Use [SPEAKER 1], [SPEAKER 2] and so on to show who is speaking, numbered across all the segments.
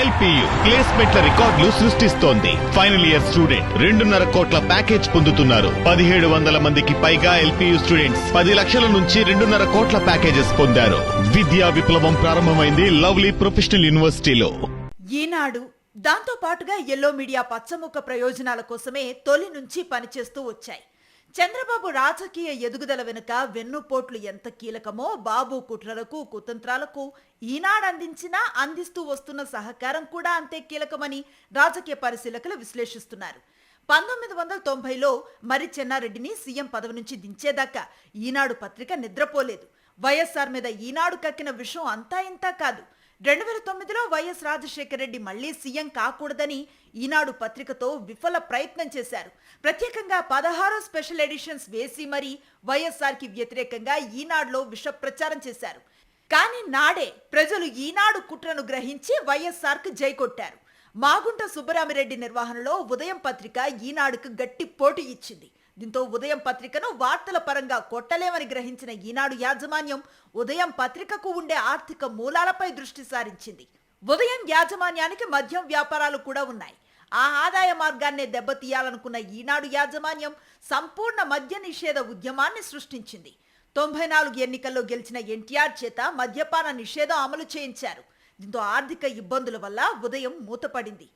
[SPEAKER 1] LPU ప్లేస్మెంట్ల రికార్డులు సృష్టిస్తోంది. Final year student 2.5 కోట్ల ప్యాకేజ్ పొందుతున్నారు. 1700 మందికి పైగా ఎల్పియు స్టూడెంట్స్ 10 లక్షల నుంచి 2.5 కోట్ల ప్యాకేజెస్ పొందారు. విద్యా విప్లవం ప్రారంభమైంది లవ్లీ ప్రొఫెషనల్ యూనివర్సిటీలో.
[SPEAKER 2] ఈనాడు దాంతో పాటుగా ఎల్లో మీడియా పచ్చముక్క ప్రయోజనాల కోసమే తొలి నుంచి పనిచేస్తూ వచ్చాయి. చంద్రబాబు రాజకీయ ఎదుగుదల వెనుక వెన్నుపోట్లు ఎంత కీలకమో బాబు కుట్రలకు కుతంత్రాలకు ఈనాడు అందిస్తూ వస్తున్న సహకారం కూడా అంతే కీలకమని రాజకీయ పరిశీలకులు విశ్లేషిస్తున్నారు. 1990లో మరి చెన్నారెడ్డిని సీఎం పదవి నుంచి దించేదాకా ఈనాడు పత్రిక నిద్రపోలేదు. వైఎస్ఆర్ మీద ఈనాడు కక్కిన విషయం అంతా ఇంతా కాదు. 2009లో వైఎస్ రాజశేఖర రెడ్డి మళ్లీ సీఎం కాకూడదని ఈనాడు పత్రికతో విఫల ప్రయత్నం చేశారు. ప్రత్యేకంగా 16 స్పెషల్ ఎడిషన్స్ వేసి మరీ వైఎస్ఆర్కి వ్యతిరేకంగా ఈనాడులో విష ప్రచారం చేశారు. కానీ నాడే ప్రజలు ఈనాడు కుట్రను గ్రహించి వైఎస్ఆర్కు జై కొట్టారు. మాగుంట సుబ్బరామిరెడ్డి నిర్వహణలో ఉదయం పత్రిక ఈనాడుకు గట్టి పోటీ ఇచ్చింది. దీంతో ఉదయం పత్రికను వార్తల పరంగా కొట్టలేమని గ్రహించిన ఈనాడు యాజమాన్యం ఉదయం పత్రికకు ఉండే ఆర్థిక మూలాలపై దృష్టి సారించింది. ఉదయం యాజమాన్యానికి మద్యం వ్యాపారాలు కూడా ఉన్నాయి. ఆ ఆదాయ మార్గాన్నే దెబ్బతీయాలనుకున్న ఈనాడు యాజమాన్యం సంపూర్ణ మద్య నిషేధ ఉద్యమాన్ని సృష్టించింది. 94 ఎన్నికల్లో గెలిచిన ఎన్టీఆర్ చేత మద్యపాన నిషేధం అమలు చేయించారు. దీంతో ఆర్థిక ఇబ్బందుల వల్ల ఉదయం మూతపడింది.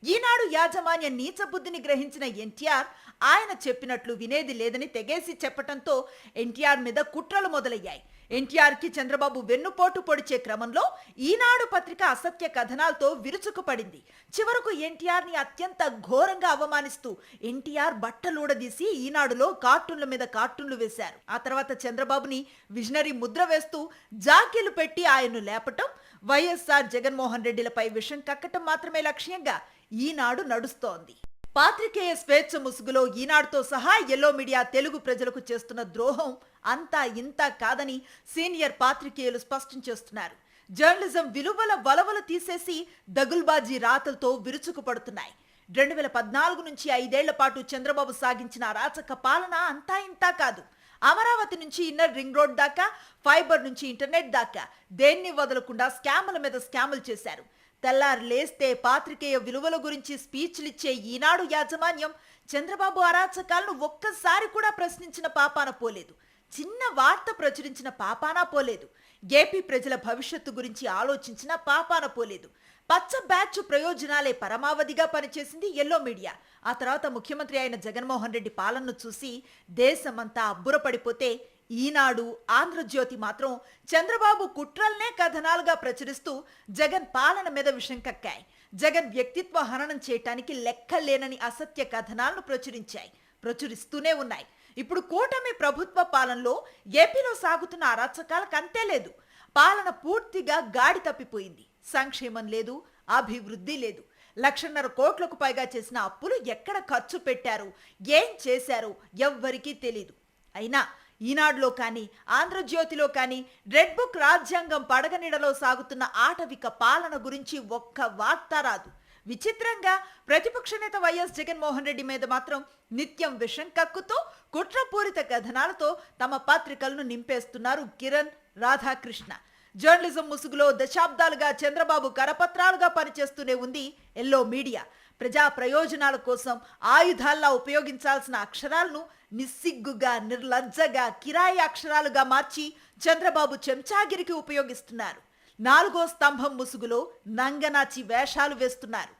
[SPEAKER 2] ఈనాడు యాజమాన్య నీచ బుద్ధిని గ్రహించిన ఎన్టీఆర్ ఆయన చెప్పినట్లు వినేది లేదని తెగేసి చెప్పటంతో ఎన్టీఆర్ మీద కుట్రలు మొదలయ్యాయి. ఎన్టీఆర్కి చంద్రబాబు వెన్నుపోటు పొడిచే క్రమంలో ఈనాడు పత్రిక అసత్య కథనాలతో విరుచుకుపడింది. చివరకు ఎన్టీఆర్ని అత్యంత ఘోరంగా అవమానిస్తూ ఎన్టీఆర్ బట్టలూడదీసి ఈనాడులో కార్టూన్ల మీద కార్టూన్లు వేశారు. ఆ తర్వాత చంద్రబాబుని విజనరీ ముద్ర వేస్తూ జాకీలు పెట్టి ఆయన్ను లేపటం, వైఎస్ఆర్ జగన్మోహన్ రెడ్డిలపై విషం కక్కటం మాత్రమే లక్ష్యంగా ఈనాడు నడుస్తోంది. పాత్రికేయ స్వేచ్ఛ ముసుగులో ఈనాడుతో సహా ఎల్లో మీడియా తెలుగు ప్రజలకు చేస్తున్న ద్రోహం అంతా ఇంతా కాదని సీనియర్ పాత్రికేయులు స్పష్టం చేస్తున్నారు. జర్నలిజం విలువల వలవలు తీసేసి దగుల్బాజీ రాతలతో విరుచుకుపడుతున్నాయి. 2014 నుంచి 5 ఏళ్ల పాటు చంద్రబాబు సాగించిన అరాచక పాలన అంతా ఇంతా కాదు. అమరావతి నుంచి ఇన్నర్ రింగ్ రోడ్ దాకా, ఫైబర్ నుంచి ఇంటర్నెట్ దాకా దేన్ని వదలకుండా స్కాముల మీద స్కాములు చేశారు. తెల్లారు లేస్తే పాత్రికేయ విలువల గురించి స్పీచ్లిచ్చే ఈనాడు యాజమాన్యం చంద్రబాబు అరాచకాలను ఒక్కసారి కూడా ప్రశ్నించిన పాపాన పోలేదు. చిన్న వార్త ప్రచురించిన పాపాన పోలేదు. ఏపీ ప్రజల భవిష్యత్తు గురించి ఆలోచించిన పాపాన పోలేదు. పచ్చ బ్యాచ్ ప్రయోజనాలే పరమావధిగా పనిచేసింది ఎల్లో మీడియా. ఆ తర్వాత ముఖ్యమంత్రి అయిన జగన్మోహన్ రెడ్డి పాలనను చూసి దేశమంతా అబ్బురపడిపోతే ఈనాడు, ఆంధ్రజ్యోతి మాత్రం చంద్రబాబు కుట్రల్నే కథనాలుగా ప్రచురిస్తూ జగన్ పాలన మీద విషం కక్కాయి. జగన్ వ్యక్తిత్వ హననం చేయటానికి లెక్కలేనని అసత్య కథనాలను ప్రచురిస్తూనే ఉన్నాయి. ఇప్పుడు కూటమి ప్రభుత్వ పాలనలో ఏపీలో సాగుతున్న అరాచకాలకు అంతే లేదు. పాలన పూర్తిగా గాడి తప్పిపోయింది. సంక్షేమం లేదు, అభివృద్ధి లేదు. 1,50,000 కోట్లకు పైగా చేసిన అప్పులు ఎక్కడ ఖర్చు పెట్టారు, ఏం చేశారు ఎవ్వరికీ తెలీదు. అయినా ఈనాడులో కానీ ఆంధ్రజ్యోతిలో కానీ రెడ్ బుక్ రాజ్యాంగం పడగనిడలో సాగుతున్న ఆటవిక పాలన గురించి ఒక్క వార్త రాదు. విచిత్రంగా ప్రతిపక్ష నేత వైఎస్ జగన్మోహన్ రెడ్డి మీద మాత్రం నిత్యం విషం కక్కుతూ కుట్రపూరిత కథనాలతో తమ పత్రికలను నింపేస్తున్నారు కిరణ్, రాధాకృష్ణ. జర్నలిజం ముసుగులో దశాబ్దాలుగా చంద్రబాబు కరపత్రాలుగా పనిచేస్తూనే ఉంది ఎల్లో మీడియా. ప్రజా ప్రయోజనాల కోసం ఆయుధాల్లా ఉపయోగించాల్సిన అక్షరాలను నిస్సిగ్గుగా, నిర్లజ్జగా కిరాయి అక్షరాలుగా మార్చి చంద్రబాబు చెంచాగిరికి ఉపయోగిస్తున్నారు. 4వ స్తంభం ముసుగులో నంగనాచి వేషాలు వేస్తున్నారు.